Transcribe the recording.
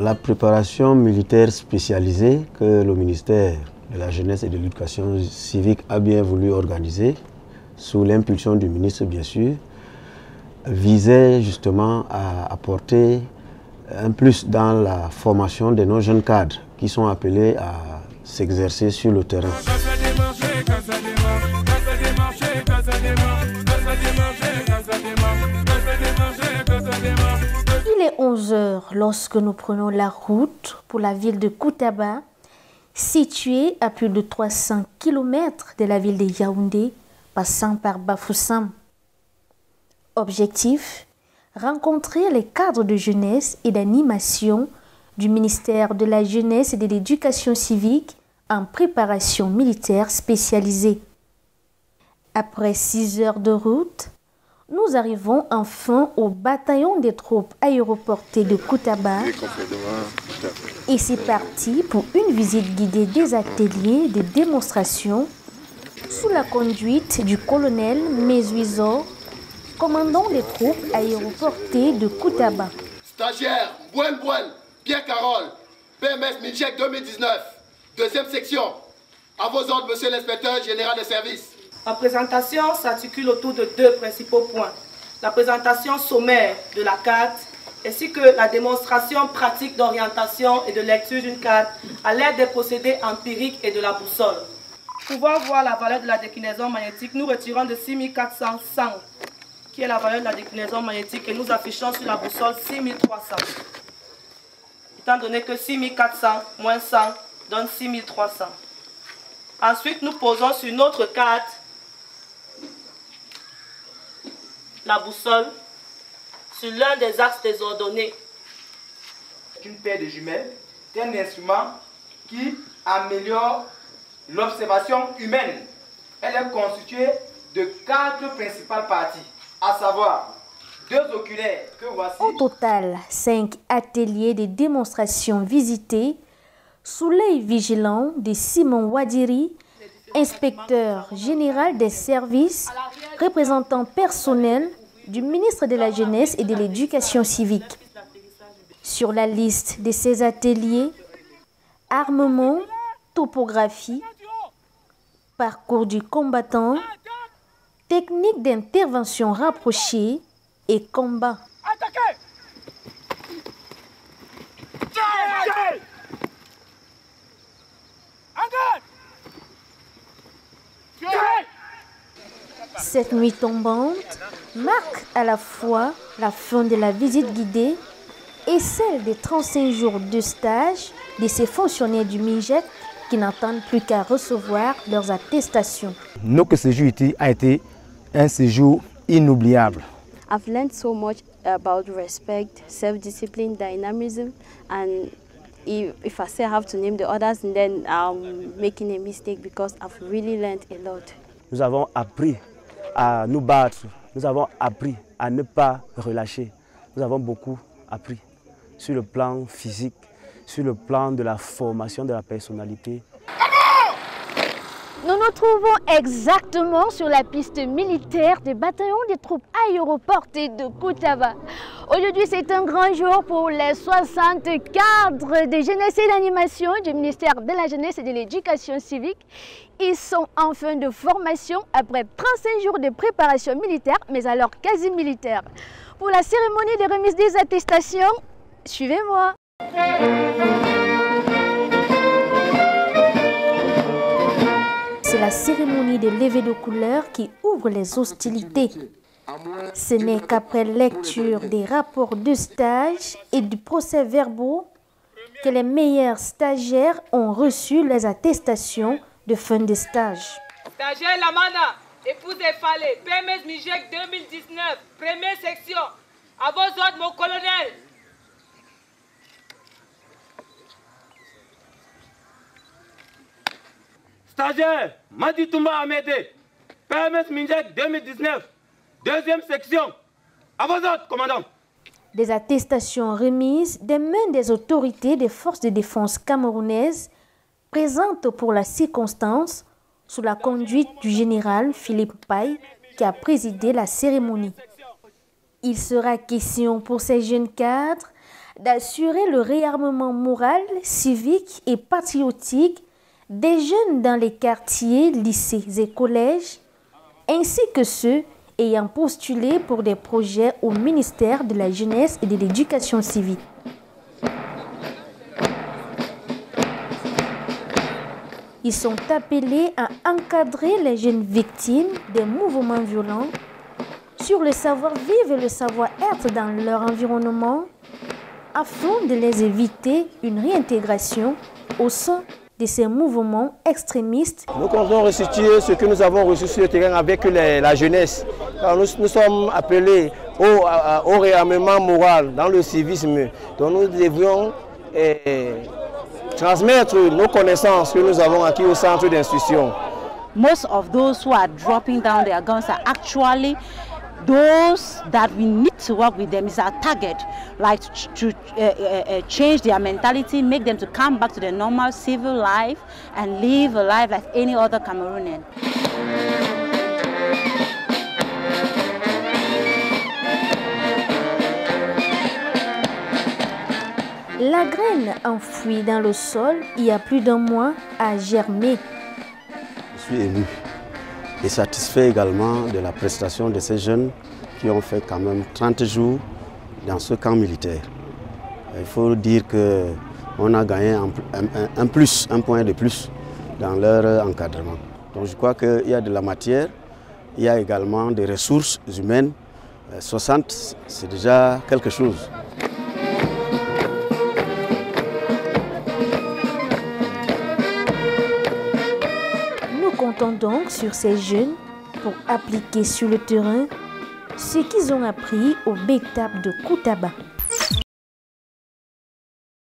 La préparation militaire spécialisée que le ministère de la Jeunesse et de l'Éducation civique a bien voulu organiser, sous l'impulsion du ministre bien sûr, visait justement à apporter un plus dans la formation de nos jeunes cadres qui sont appelés à s'exercer sur le terrain. Il est 11 h lorsque nous prenons la route pour la ville de Koutaba, située à plus de 300 km de la ville de Yaoundé, passant par Bafoussam. Objectif: rencontrer les cadres de jeunesse et d'animation du ministère de la Jeunesse et de l'Éducation civique en préparation militaire spécialisée. Après 6 heures de route, nous arrivons enfin au bataillon des troupes aéroportées de Koutaba et c'est parti pour une visite guidée des ateliers de démonstration sous la conduite du colonel Mezuizo, commandant des troupes aéroportées de Koutaba. Stagiaire, Bouen, Pierre Carole, PMS Minchek 2019, deuxième section. À vos ordres, monsieur l'inspecteur général de service. La présentation s'articule autour de 2 principaux points. La présentation sommaire de la carte, ainsi que la démonstration pratique d'orientation et de lecture d'une carte à l'aide des procédés empiriques et de la boussole. Pour pouvoir voir la valeur de la déclinaison magnétique, nous retirons de 6400 100, qui est la valeur de la déclinaison magnétique, et nous affichons sur la boussole 6300. Étant donné que 6400 moins 100 donne 6300. Ensuite, nous posons sur notre carte la boussole sur l'un des axes désordonnés. Une paire de jumelles est un instrument qui améliore l'observation humaine. Elle est constituée de 4 principales parties, à savoir 2 oculaires que voici. Au total, 5 ateliers de démonstration visités sous l'œil vigilant de Simon Wadiri, inspecteur général des services, représentant personnel du ministre de la Jeunesse et de l'Éducation civique. Sur la liste de ces ateliers, armement, topographie, parcours du combattant, technique d'intervention rapprochée et combat. Cette nuit tombante marque à la fois la fin de la visite guidée et celle des 35 jours de stage de ces fonctionnaires du MINJEC qui n'attendent plus qu'à recevoir leurs attestations. Notre séjour ici a été un séjour inoubliable. I've learned so much about respect, self-discipline, dynamism, and if I say I have to name the others, then I'm making a mistake because I've really learned a lot. Nous avons appris à nous battre, nous avons appris à ne pas relâcher. Nous avons beaucoup appris sur le plan physique, sur le plan de la formation de la personnalité. Nous nous trouvons exactement sur la piste militaire du bataillon des troupes aéroportées de Koutaba. Aujourd'hui, c'est un grand jour pour les 60 cadres de jeunesse et d'animation du ministère de la Jeunesse et de l'Éducation civique. Ils sont en fin de formation après 35 jours de préparation militaire, mais alors quasi militaire. Pour la cérémonie de remise des attestations, suivez-moi. C'est la cérémonie de levée de couleur qui ouvre les hostilités. Ce n'est qu'après lecture des rapports de stage et du procès-verbaux que les meilleurs stagiaires ont reçu les attestations de fin de stage. Stagiaire Lamana, épouse Efalé, PMS Minchek 2019, première section. À vos ordres, mon colonel. Stagiaire, Madi Toumba Amédé, PMS Minchek 2019, deuxième section. À vos ordres, commandant. Des attestations remises des mains des autorités des forces de défense camerounaises présentes pour la circonstance sous la conduite du général Philippe Paye qui a présidé la cérémonie. Il sera question pour ces jeunes cadres d'assurer le réarmement moral, civique et patriotique des jeunes dans les quartiers, lycées et collèges, ainsi que ceux ayant postulé pour des projets au ministère de la Jeunesse et de l'Éducation civique. Ils sont appelés à encadrer les jeunes victimes des mouvements violents sur le savoir-vivre et le savoir-être dans leur environnement afin de les éviter une réintégration au sein de ces mouvements extrémistes. Nous comptons restituer ce que nous avons reçu sur le terrain avec la jeunesse. Nous sommes appelés au réarmement moral dans le civisme. Donc nous devrions transmettre nos connaissances que nous avons acquises au centre d'instruction. Most of those who are dropping down their guns are actually those that we need to work with them. Is our target, like to change their mentality, make them to come back to their normal civil life and live a life like any other Cameroonian. La graine enfouie dans le sol il y a plus d'un mois a germé. Je suis ému et satisfait également de la prestation de ces jeunes qui ont fait quand même 30 jours dans ce camp militaire. Il faut dire qu'on a gagné un point de plus dans leur encadrement. Donc je crois qu'il y a de la matière, il y a également des ressources humaines. 60, c'est déjà quelque chose. Comptons donc sur ces jeunes pour appliquer sur le terrain ce qu'ils ont appris au BECTAP de Koutaba.